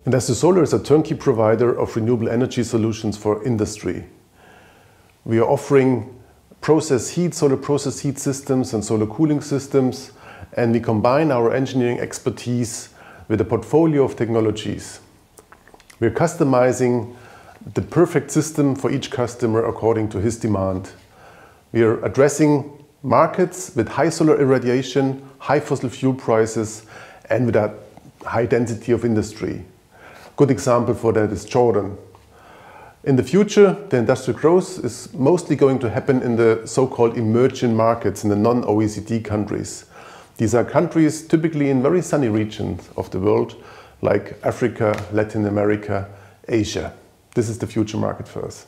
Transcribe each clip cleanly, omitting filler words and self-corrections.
Industry Solar is a turnkey provider of renewable energy solutions for industry. We are offering solar process heat systems and solar cooling systems, and we combine our engineering expertise with a portfolio of technologies. We are customizing the perfect system for each customer according to his demand. We are addressing markets with high solar irradiation, high fossil fuel prices, and with a high density of industry. A good example for that is Jordan. In the future, the industrial growth is mostly going to happen in the so-called emerging markets in the non-OECD countries. These are countries typically in very sunny regions of the world, like Africa, Latin America, Asia. This is the future market for us.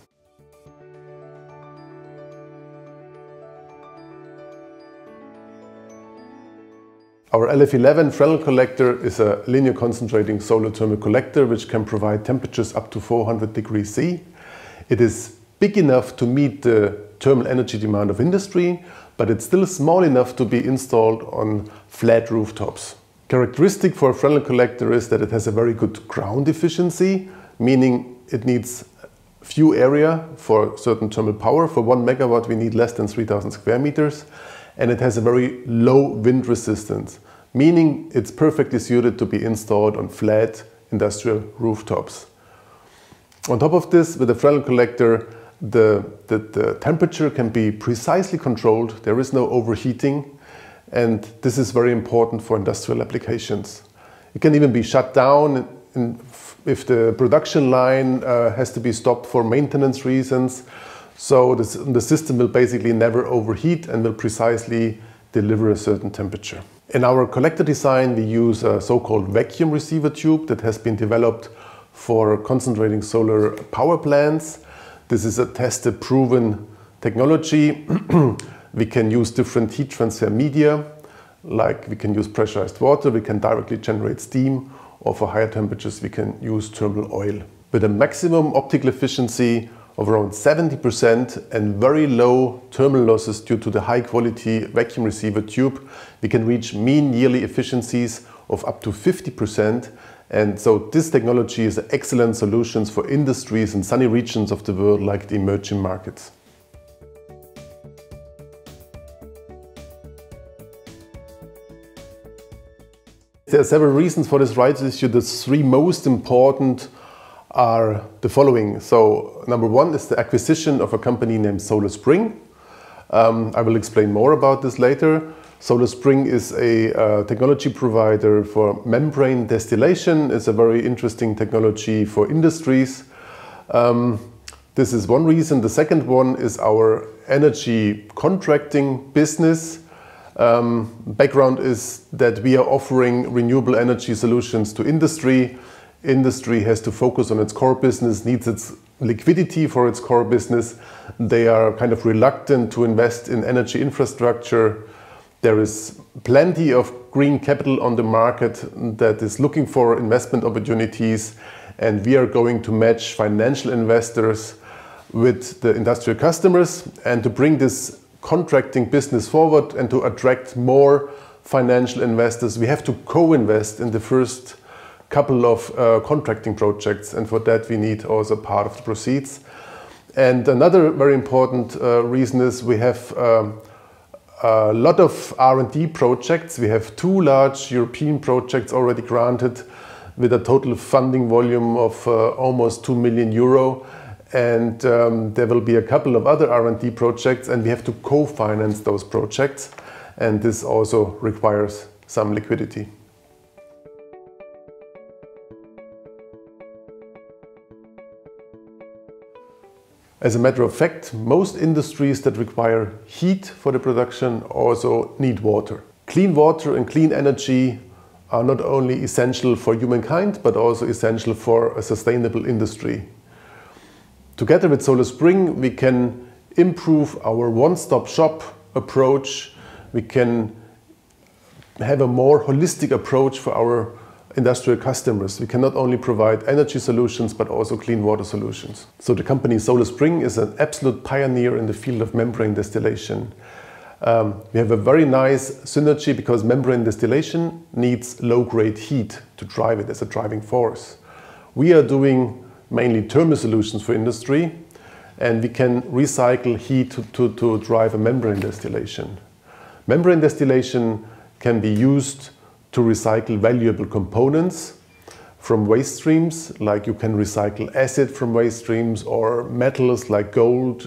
Our LF11 Fresnel collector is a linear concentrating solar thermal collector which can provide temperatures up to 400 degrees C. It is big enough to meet the thermal energy demand of industry, but it's still small enough to be installed on flat rooftops. Characteristic for a Fresnel collector is that it has a very good ground efficiency, meaning it needs few area for certain thermal power. For 1 megawatt we need less than 3,000 square meters. And it has a very low wind resistance, meaning it's perfectly suited to be installed on flat industrial rooftops. On top of this, with the Fresnel collector, the temperature can be precisely controlled. There is no overheating, and this is very important for industrial applications. It can even be shut down if the production line has to be stopped for maintenance reasons. So the system will basically never overheat and will precisely deliver a certain temperature. In our collector design, we use a so-called vacuum receiver tube that has been developed for concentrating solar power plants. This is a tested, proven technology. We can use different heat transfer media, like we can use pressurized water, we can directly generate steam, or for higher temperatures we can use thermal oil. With a maximum optical efficiency of around 70% and very low thermal losses due to the high quality vacuum receiver tube, we can reach mean yearly efficiencies of up to 50%. And so this technology is an excellent solution for industries in sunny regions of the world like the emerging markets. There are several reasons for this rights issue. The three most important are the following. So number one is the acquisition of a company named SolarSpring. I will explain more about this later. SolarSpring is a technology provider for membrane distillation. It's a very interesting technology for industries. This is one reason. The second one is our energy contracting business. Background is that we are offering renewable energy solutions to industry. Industry has to focus on its core business, needs its liquidity for its core business. They are kind of reluctant to invest in energy infrastructure. There is plenty of green capital on the market that is looking for investment opportunities, and we are going to match financial investors with the industrial customers, and to bring this contracting business forward and to attract more financial investors, we have to co-invest in the first couple of contracting projects, and for that we need also part of the proceeds. And another very important reason is we have a lot of R&D projects. We have 2 large European projects already granted with a total funding volume of almost 2 million euro. And there will be a couple of other R&D projects, and we have to co-finance those projects. And this also requires some liquidity. As a matter of fact, most industries that require heat for the production also need water. Clean water and clean energy are not only essential for humankind, but also essential for a sustainable industry. Together with SolarSpring, we can improve our one-stop shop approach. We can have a more holistic approach for our industrial customers. We can not only provide energy solutions, but also clean water solutions. So the company SolarSpring is an absolute pioneer in the field of membrane distillation. We have a very nice synergy because membrane distillation needs low-grade heat to drive it as a driving force. We are doing mainly thermal solutions for industry, and we can recycle heat to drive a membrane distillation. Membrane distillation can be used to recycle valuable components from waste streams, like you can recycle acid from waste streams or metals like gold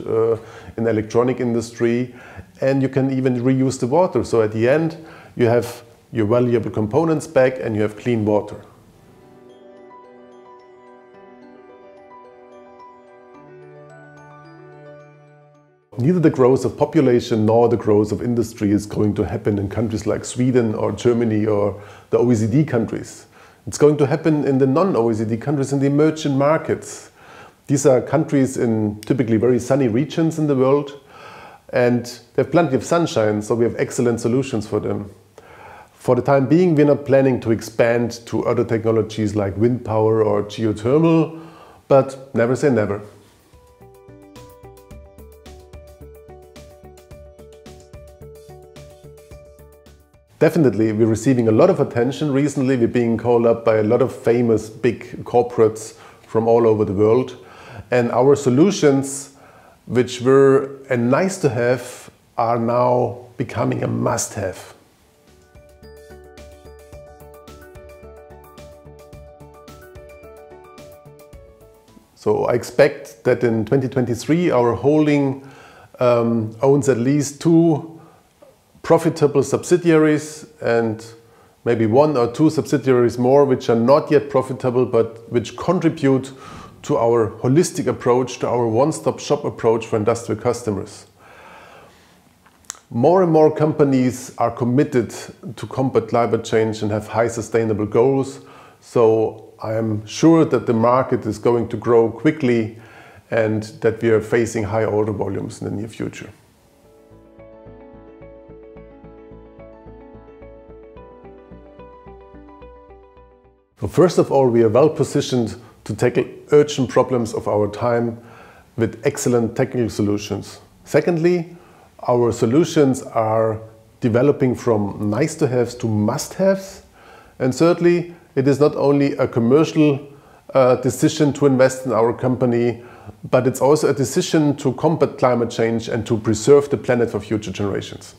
in the electronic industry, and you can even reuse the water. So at the end you have your valuable components back and you have clean water. Neither the growth of population nor the growth of industry is going to happen in countries like Sweden or Germany or the OECD countries. It's going to happen in the non-OECD countries, in the emerging markets. These are countries in typically very sunny regions in the world, and they have plenty of sunshine, so we have excellent solutions for them. For the time being, we're not planning to expand to other technologies like wind power or geothermal, but never say never. Definitely, we're receiving a lot of attention recently. We're being called up by a lot of famous big corporates from all over the world. And our solutions, which were a nice to have, are now becoming a must have. So I expect that in 2023 our holding owns at least 2 profitable subsidiaries and maybe 1 or 2 subsidiaries more which are not yet profitable but which contribute to our holistic approach, to our one-stop shop approach for industrial customers. More and more companies are committed to combat climate change and have high sustainable goals, so I am sure that the market is going to grow quickly and that we are facing high order volumes in the near future. So first of all, we are well positioned to tackle urgent problems of our time with excellent technical solutions. Secondly, our solutions are developing from nice-to-haves to must-haves. And thirdly, it is not only a commercial decision to invest in our company, but it's also a decision to combat climate change and to preserve the planet for future generations.